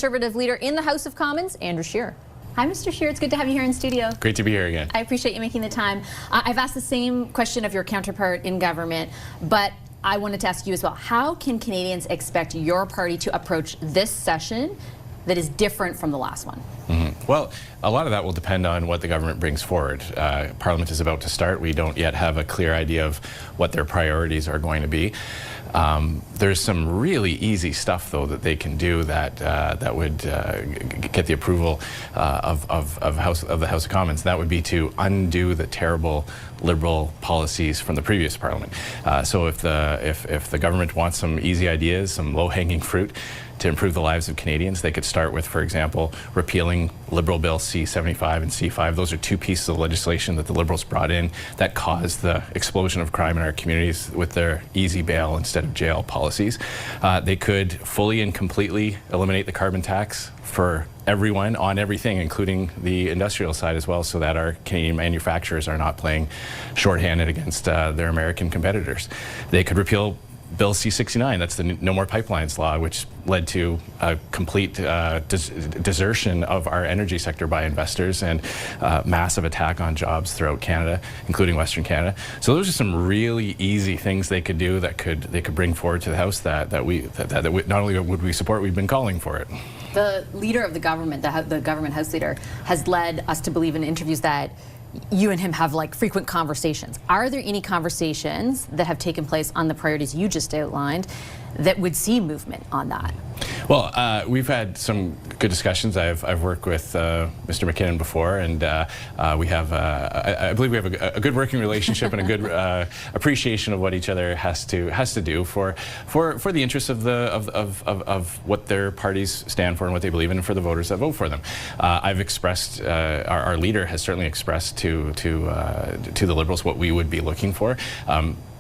Conservative leader in the House of Commons, Andrew Scheer. Hi, Mr. Scheer. It's good to have you here in studio. Great to be here again. I appreciate you making the time. I've asked the same question of your counterpart in government, but I wanted to ask you as well. How can Canadians expect your party to approach this session that is different from the last one? Well, a lot of that will depend on what the government brings forward. Parliament is about to start. We don't yet have a clear idea of what their priorities are going to be. There's some really easy stuff, though, that they can do that would get the approval of the House of Commons. That would be to undo the terrible Liberal policies from the previous Parliament. So if the government wants some easy ideas, some low-hanging fruit to improve the lives of Canadians, they could start with, for example, repealing Liberal Bill C-75 and C-5. Those are two pieces of legislation that the Liberals brought in that caused the explosion of crime in our communities with their easy bail instead of jail policies. They could fully and completely eliminate the carbon tax for everyone on everything, including the industrial side as well, so that our Canadian manufacturers are not playing shorthanded against their American competitors. They could repeal Bill C-69, that's the No More Pipelines law, which led to a complete desertion of our energy sector by investors and massive attack on jobs throughout Canada, including Western Canada. So those are some really easy things they could do that they could bring forward to the House that we not only would we support, we've been calling for it. The leader of the government, the government House leader, has led us to believe in interviews that you and him have like frequent conversations. Are there any conversations that have taken place on the priorities you just outlined that would see movement on that? Well, we've had some good discussions. I've worked with Mr. McKinnon before, and we have I believe we have a good working relationship and a good appreciation of what each other has to do for the interests of what their parties stand for and what they believe in, and for the voters that vote for them. I've expressed, our leader has certainly expressed to the Liberals what we would be looking for.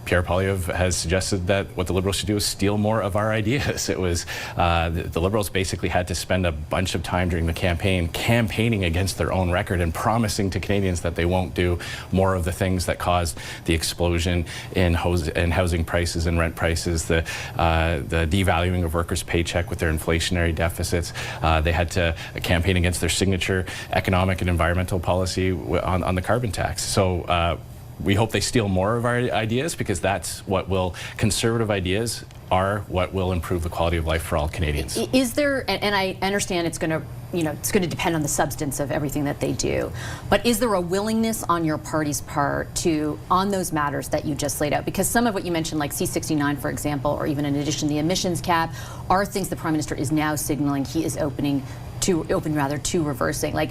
Pierre Poilievre has suggested that what the Liberals should do is steal more of our ideas. It was the Liberals basically had to spend a bunch of time during the campaigning against their own record and promising to Canadians that they won't do more of the things that caused the explosion in housing prices and rent prices, the devaluing of workers' paycheck with their inflationary deficits. They had to campaign against their signature economic and environmental policy on the carbon tax. So we hope they steal more of our ideas, because that's what conservative ideas are what will improve the quality of life for all Canadians. Is there, and I understand it's going to depend on the substance of everything that they do, but is there a willingness on your party's part on those matters that you just laid out? Because some of what you mentioned, like C-69, for example, or even in addition the emissions cap, are things the Prime Minister is now signaling he is open to reversing. Like,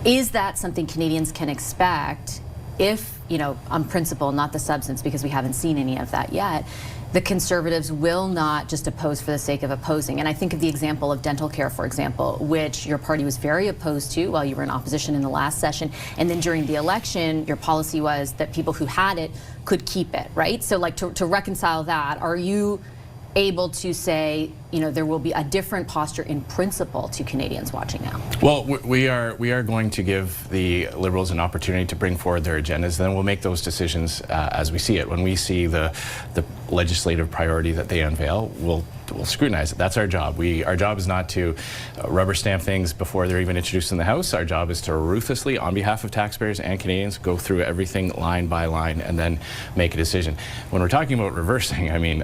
is that something Canadians can expect if, on principle, not the substance, because we haven't seen any of that yet, the Conservatives will not just oppose for the sake of opposing? And I think of the example of dental care, for example, which your party was very opposed to while you were in opposition in the last session. And then during the election, your policy was that people who had it could keep it, right? So like to reconcile that, are you able to say, there will be a different posture in principle to Canadians watching now? Well, we are going to give the Liberals an opportunity to bring forward their agendas, and then we'll make those decisions as we see it. When we see the legislative priority that they unveil, we'll scrutinize it. That's our job. Our job is not to rubber stamp things before they're even introduced in the House. Our job is to ruthlessly, on behalf of taxpayers and Canadians, go through everything line by line and then make a decision. When we're talking about reversing, I mean,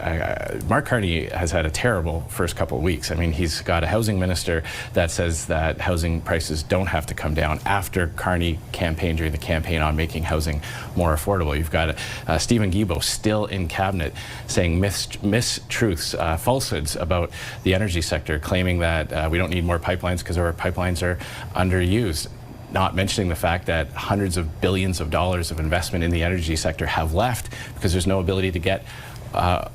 Mark Carney has had a terrible first couple of weeks. I mean, he's got a housing minister that says that housing prices don't have to come down after Carney campaigned during the campaign on making housing more affordable. You've got Stephen Guilbeault still in cabinet saying mistruths, falsehoods about the energy sector, claiming that we don't need more pipelines because our pipelines are underused, not mentioning the fact that hundreds of billions of dollars of investment in the energy sector have left because there's no ability to get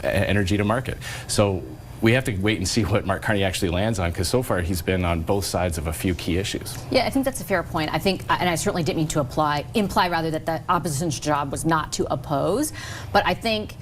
energy to market. So we have to wait and see what Mark Carney actually lands on, because so far he's been on both sides of a few key issues. Yeah, I think that's a fair point. I think, and I certainly didn't mean to imply rather that the opposition's job was not to oppose, but I think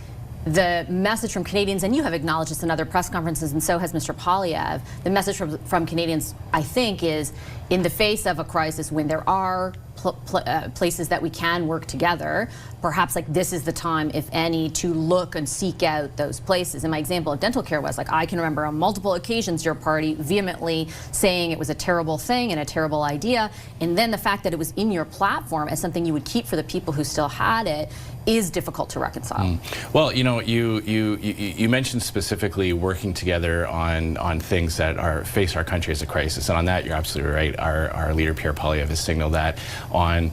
the message from Canadians, and you have acknowledged this in other press conferences, and so has Mr. Poilievre, the message from Canadians, I think, is in the face of a crisis when there are places that we can work together, perhaps like this is the time, if any, to look and seek out those places. And my example of dental care was like, I can remember on multiple occasions your party vehemently saying it was a terrible thing and a terrible idea, and then the fact that it was in your platform as something you would keep for the people who still had it is difficult to reconcile. Well, you know, you mentioned specifically working together on things that face our country as a crisis, and on that you're absolutely right. Our leader Pierre Poilievre has signaled that on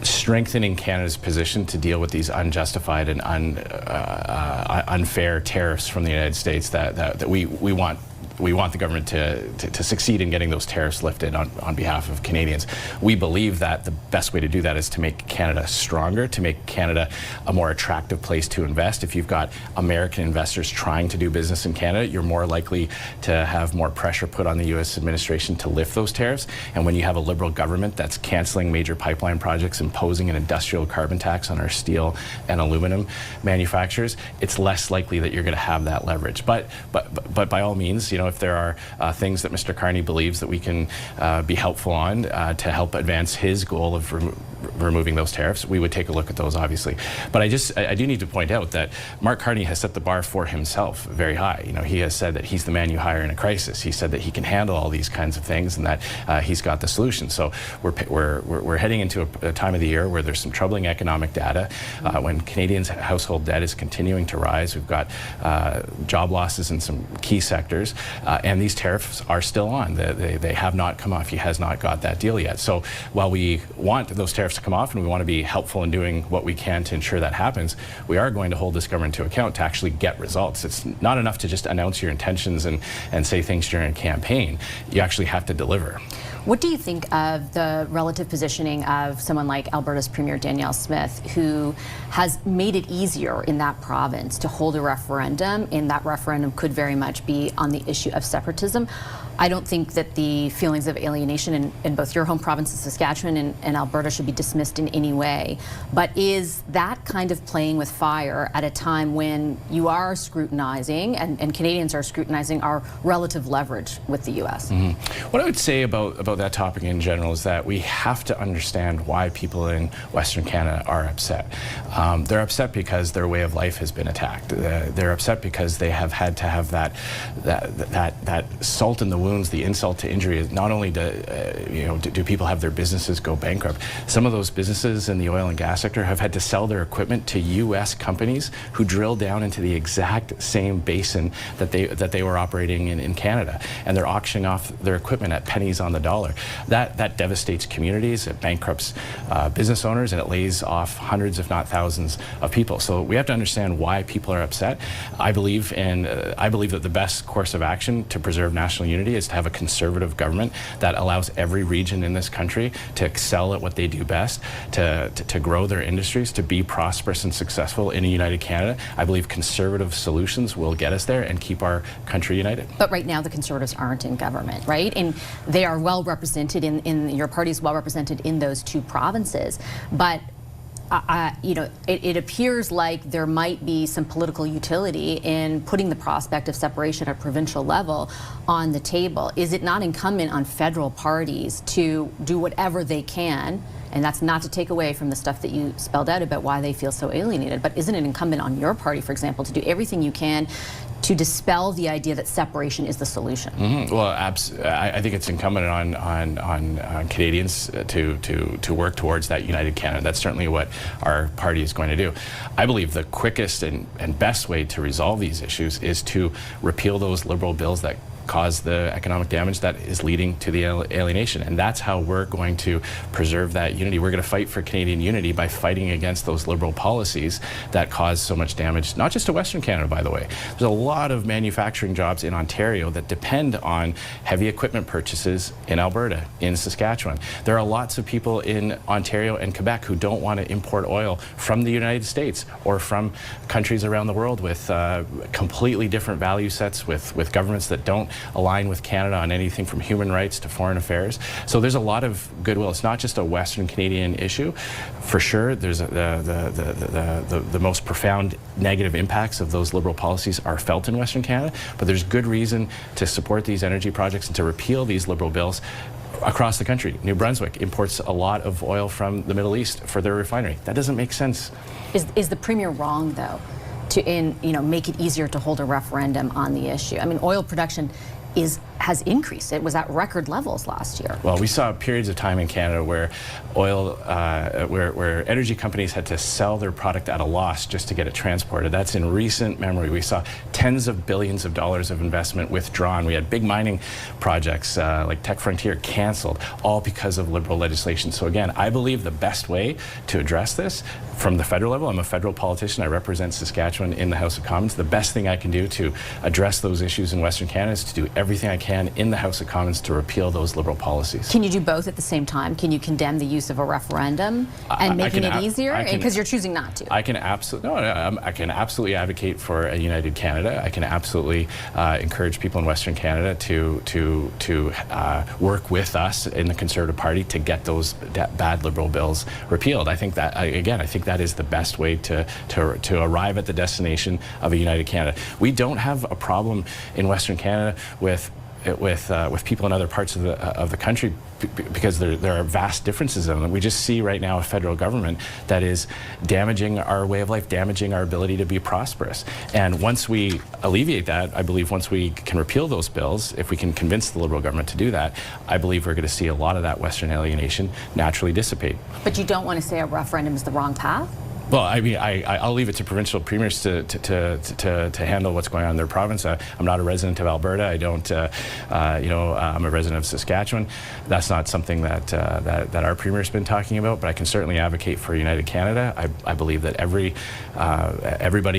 strengthening Canada's position to deal with these unjustified and unfair tariffs from the United States that we want the government to succeed in getting those tariffs lifted on behalf of Canadians. We believe that the best way to do that is to make Canada stronger, to make Canada a more attractive place to invest. If you've got American investors trying to do business in Canada, you're more likely to have more pressure put on the U.S. administration to lift those tariffs. And when you have a Liberal government that's canceling major pipeline projects, imposing an industrial carbon tax on our steel and aluminum manufacturers, it's less likely that you're going to have that leverage. But by all means, you know, if there are things that Mr. Carney believes that we can be helpful on to help advance his goal of removing those tariffs, we would take a look at those, obviously. But I do need to point out that Mark Carney has set the bar for himself very high. You know, he has said that he's the man you hire in a crisis. He said that he can handle all these kinds of things and that he's got the solution. So we're heading into a time of the year where there's some troubling economic data. When Canadians' household debt is continuing to rise, we've got job losses in some key sectors, and these tariffs are still on. They have not come off. He has not got that deal yet. So while we want those tariffs to come off and we want to be helpful in doing what we can to ensure that happens, we are going to hold this government to account to actually get results. It's not enough to just announce your intentions and say things during a campaign. You actually have to deliver. What do you think of the relative positioning of someone like Alberta's Premier Danielle Smith, who has made it easier in that province to hold a referendum, and that referendum could very much be on the issue of separatism? I don't think that the feelings of alienation in both your home province of Saskatchewan and Alberta should be dismissed in any way. But is that kind of playing with fire at a time when you are scrutinizing, and Canadians are scrutinizing, our relative leverage with the U.S.? What I would say about that topic in general is that we have to understand why people in Western Canada are upset. They're upset because their way of life has been attacked. They're upset because they have had to have that salt in the wounds, the insult to injury. Not only do people have their businesses go bankrupt, some of those businesses in the oil and gas sector have had to sell their equipment to U.S. companies who drill down into the exact same basin that they were operating in Canada, and they're auctioning off their equipment at pennies on the dollar. That devastates communities, it bankrupts business owners, and it lays off hundreds, if not thousands, of people. So we have to understand why people are upset. I believe that the best course of action to preserve national unity is to have a conservative government that allows every region in this country to excel at what they do best, to grow their industries, to be prosperous and successful in a united Canada. I believe conservative solutions will get us there and keep our country united. But right now the Conservatives aren't in government, right? And they are well represented in your party is well represented in those two provinces. But you know, it appears like there might be some political utility in putting the prospect of separation at provincial level on the table. Is it not incumbent on federal parties to do whatever they can? And that's not to take away from the stuff that you spelled out about why they feel so alienated, but isn't it incumbent on your party, for example, to do everything you can to dispel the idea that separation is the solution? Well, I think it's incumbent on Canadians to work towards that united Canada. That's certainly what our party is going to do. I believe the quickest and best way to resolve these issues is to repeal those Liberal bills that cause the economic damage that is leading to the alienation. And that's how we're going to preserve that unity. We're going to fight for Canadian unity by fighting against those Liberal policies that cause so much damage, not just to Western Canada, by the way. There's a lot of manufacturing jobs in Ontario that depend on heavy equipment purchases in Alberta, in Saskatchewan. There are lots of people in Ontario and Quebec who don't want to import oil from the United States or from countries around the world with completely different value sets, with governments that don't align with Canada on anything from human rights to foreign affairs. So there's a lot of goodwill. It's not just a Western Canadian issue. For sure, there's the most profound negative impacts of those Liberal policies are felt in Western Canada, but there's good reason to support these energy projects and to repeal these Liberal bills across the country. New Brunswick imports a lot of oil from the Middle East for their refinery. That doesn't make sense. Is the Premier wrong, though, to make it easier to hold a referendum on the issue? I mean, oil production has increased. It was at record levels last year. Well, we saw periods of time in Canada where where energy companies had to sell their product at a loss just to get it transported. That's in recent memory. We saw tens of billions of dollars of investment withdrawn. We had big mining projects like Tech Frontier canceled, all because of Liberal legislation. So again, I believe the best way to address this from the federal level, I'm a federal politician, I represent Saskatchewan in the House of Commons, the best thing I can do to address those issues in Western Canada is to do everything I can in the House of Commons to repeal those Liberal policies. Can you do both at the same time? Can you condemn the use of a referendum and making it easier? Because you're choosing not to. I can absolutely advocate for a united Canada. I can absolutely encourage people in Western Canada to work with us in the Conservative Party to get those bad Liberal bills repealed. I think that, again, I think that is the best way to arrive at the destination of a united Canada. We don't have a problem in Western Canada with people in other parts of the country because there are vast differences in them. We just see right now a federal government that is damaging our way of life, damaging our ability to be prosperous. And once we alleviate that, I believe once we can repeal those bills, if we can convince the Liberal government to do that, I believe we're going to see a lot of that Western alienation naturally dissipate. But you don't want to say a referendum is the wrong path? Well, I mean, I'll leave it to provincial premiers to handle what's going on in their province. I'm not a resident of Alberta. I don't, I'm a resident of Saskatchewan. That's not something that our premier's been talking about. But I can certainly advocate for United Canada. I believe that everybody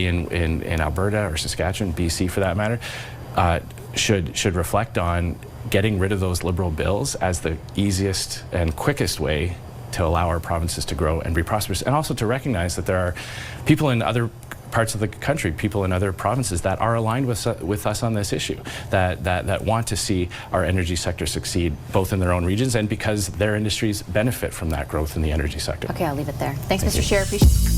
in Alberta or Saskatchewan, BC for that matter, should reflect on getting rid of those Liberal bills as the easiest and quickest way to allow our provinces to grow and be prosperous, and also to recognize that there are people in other parts of the country, people in other provinces that are aligned with us on this issue, that want to see our energy sector succeed both in their own regions and because their industries benefit from that growth in the energy sector. Okay, I'll leave it there. Thanks, Mr. Chair. Appreciate it.